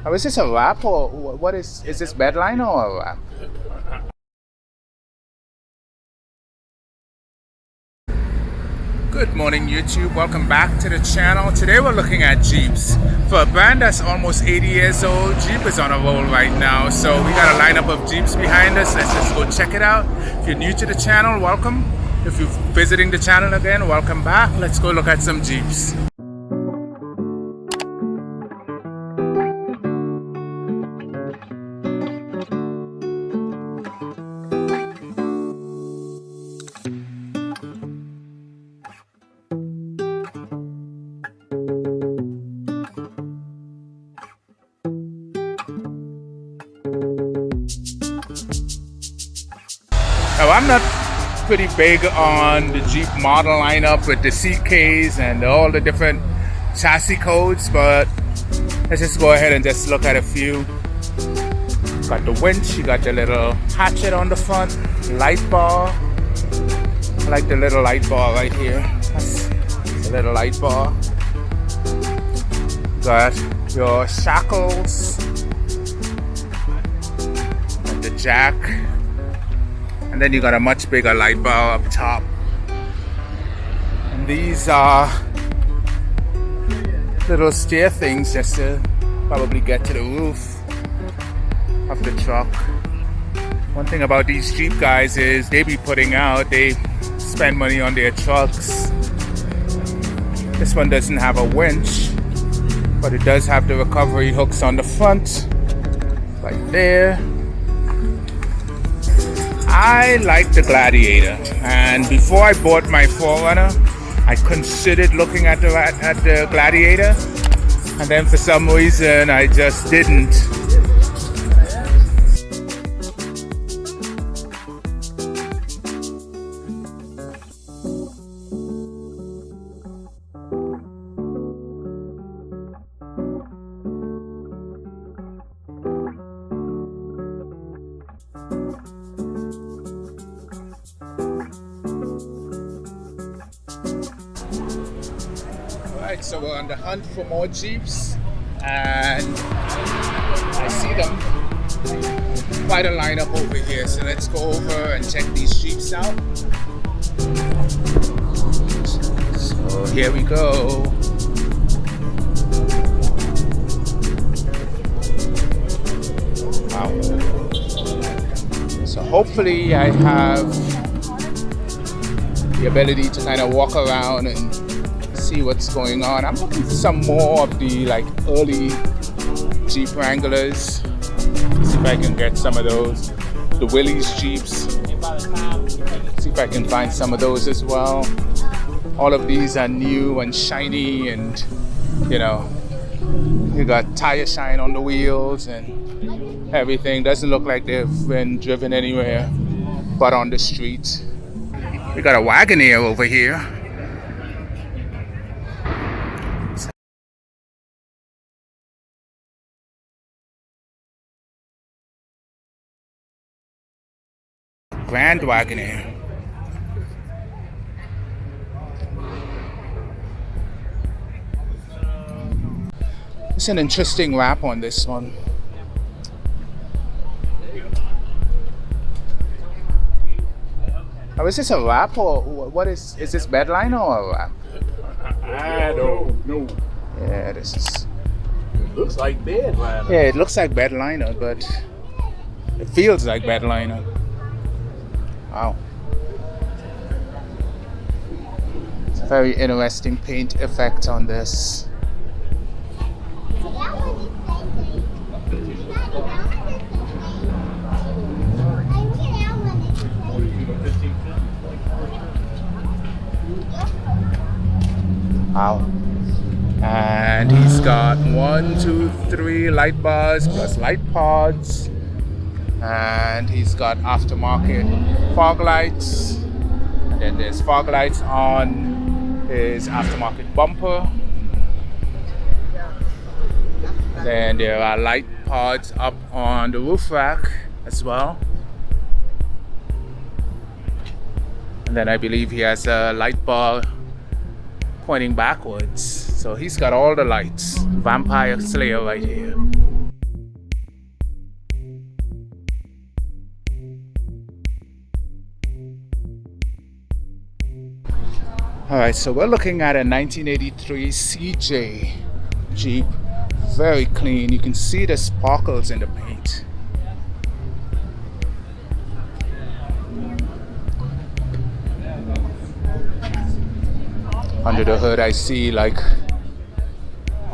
Oh, is this a wrap or what is this bedliner or a wrap? Good morning YouTube, welcome back to the channel. Today we're looking at Jeeps. For a brand that's almost 80 years old, Jeep is on a roll right now. So we got a lineup of Jeeps behind us. Let's just go check it out. If you're new to the channel, welcome. If you're visiting the channel again, welcome back. Let's go look at some Jeeps. Now, I'm not pretty big on the Jeep model lineup with the CKs and all the different chassis codes, but let's just go ahead and just look at a few. Got the winch, you got the little hatchet on the front, light bar. I like the little light bar right here. That's the little light bar. Got your shackles, got the jack. And then you got a much bigger light bar up top. And these are little stair things just to probably get to the roof of the truck. One thing about these Jeep guys is they spend money on their trucks. This one doesn't have a winch, but it does have the recovery hooks on the front, right there. I like the Gladiator, and before I bought my 4Runner, I considered looking at the Gladiator, and then for some reason I just didn't. Alright, so we're on the hunt for more Jeeps, and I see them. Quite a lineup over here, so let's go over and check these Jeeps out. So here we go. Wow. So hopefully I have the ability to kind of walk around and see what's going on. I'm looking for some more of the early Jeep Wranglers. See if I can get some of those. The Willys Jeeps. See if I can find some of those as well. All of these are new and shiny, and you got tire shine on the wheels and everything. Doesn't look like they've been driven anywhere but on the street. We got a Wagooner over here. Grand Wagooner. It's an interesting wrap on this one. Oh, is this a wrap or what is this bedliner or a wrap? I don't know. Yeah, this is. It looks like bedliner. Yeah, it looks like bedliner, but it feels like bedliner. Wow. It's a very interesting paint effect on this. Wow. And he's got 1, 2, 3 light bars plus light pods. And he's got aftermarket fog lights. And then there's fog lights on his aftermarket bumper. And then there are light pods up on the roof rack as well. And then I believe he has a light bar pointing backwards. So he's got all the lights. Vampire Slayer right here. All right, so we're looking at a 1983 CJ Jeep. Very clean. You can see the sparkles in the paint. Under the hood, I see like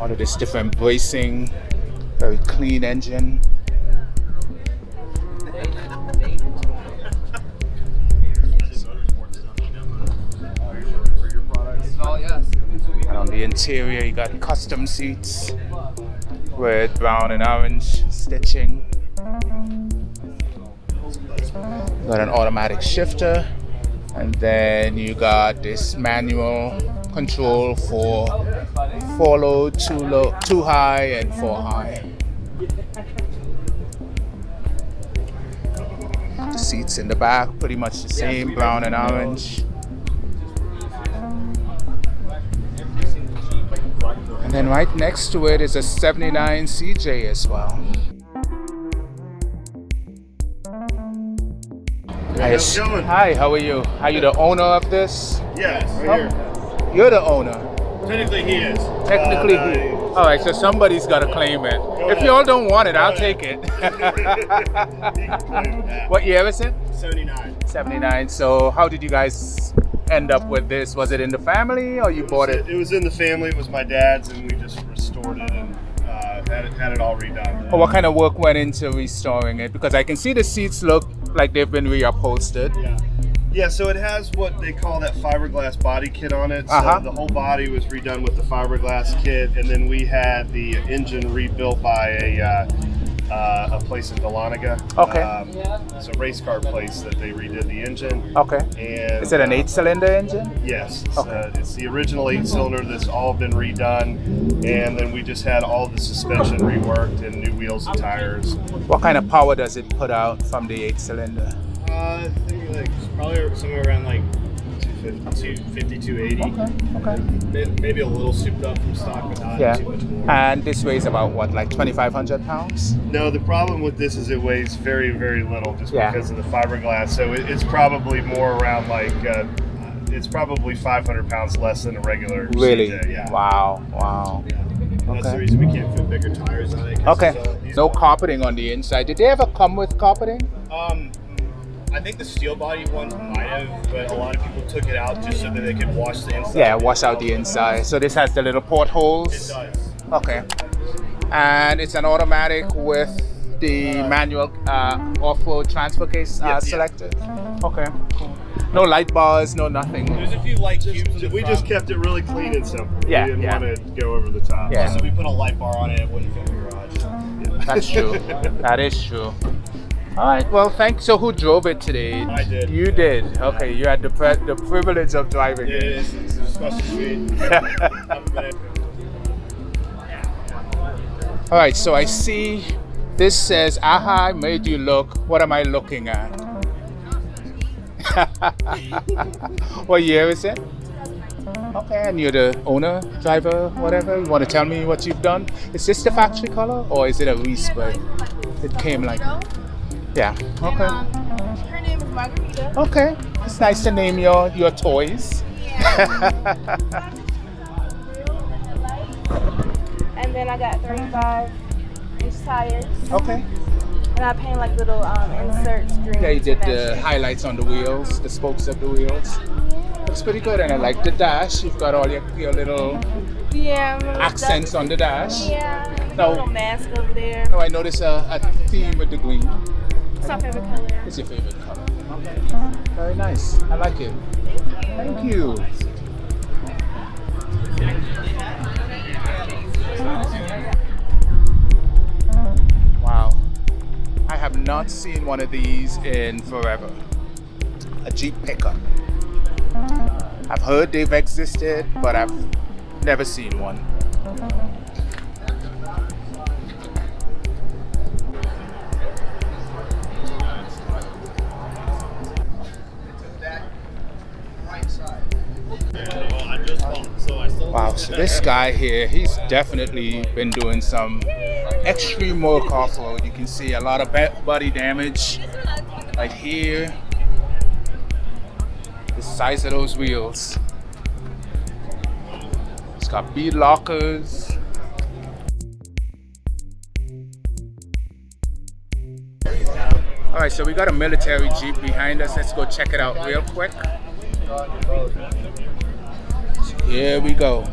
all of this different bracing. Very clean engine. And on the interior, you got custom seats with brown and orange stitching. You got an automatic shifter, and then you got this manual control for 4 low, 2 high, and 4 high. The seats in the back, pretty much the same, brown and orange. And then right next to it is a 79 CJ as well. Hi, how are you? Are you the owner of this? Yes, right here. You're the owner. Technically he is. Technically he. All right, so somebody's got to claim it. If y'all don't want it, I'll take it. What year is it? 79. 79. So how did you guys end up with this? Was it in the family or you bought it? It was in the family. It was my dad's, and we just restored it and had it all redone. What kind of work went into restoring it? Because I can see the seats look like they've been reupholstered. Yeah, so it has what they call that fiberglass body kit on it. So the whole body was redone with the fiberglass kit, and then we had the engine rebuilt by a place in Dahlonega. Okay. It's a race car place that they redid the engine. Okay. And is it an 8-cylinder engine? Yes. Okay. It's the original 8-cylinder that's all been redone, and then we just had all the suspension reworked and new wheels and tires. What kind of power does it put out from the 8-cylinder? I think like probably somewhere around like 250, 280. Okay. Maybe a little souped up from stock, but not too much more. And this weighs about what, like 2,500 pounds? No, the problem with this is it weighs very, very little just because of the fiberglass. So it's probably more around like it's probably 500 pounds less than a regular Really? CJ. Yeah. Wow. Wow. Yeah. That's the reason we can't fit bigger tires on it. Okay. No carpeting on the inside. Did they ever come with carpeting? I think the steel body ones might have, but a lot of people took it out just so that they could wash the inside. Yeah, wash out the inside. So this has the little portholes? It does. Okay. And it's an automatic with the manual off-road transfer case selected? Okay, cool. No light bars, no nothing. There's a few light cubes. We just kept it really clean and simple. Yeah, we didn't want to go over the top. Yeah. So we put a light bar on it, it wouldn't fit in the garage. Yeah. That's true. That is true. All right, well, thanks. So who drove it today? I did. You did? Okay, you had the privilege of driving it. It's a special treat. All right, so I see this says, "Aha, made you look." What am I looking at? What year is it? Okay, and you're the owner, driver, whatever. You want to tell me what you've done? Is this the factory color or is it a respray? It came like... Yeah, okay. And, her name is Margarita. Okay, it's nice to name your toys. Yeah. And then I got 35-inch tires. Okay. And I paint like little inserts. Yeah, you did the highlights on the wheels, the spokes of the wheels. Looks pretty good, and I like the dash. You've got all your little accents on the dash. Yeah, No. a little mask over there. Oh, I noticed a theme with the green. It's my favorite color. It's your favorite color. Okay. Very nice. I like it. Thank you. Wow. I have not seen one of these in forever. A Jeep pickup. I've heard they've existed, but I've never seen one. Wow, so this guy here, he's definitely been doing some extreme work off-road. You can see a lot of body damage right here. The size of those wheels. It's got bead lockers. All right, so we got a military Jeep behind us. Let's go check it out real quick. Here we go.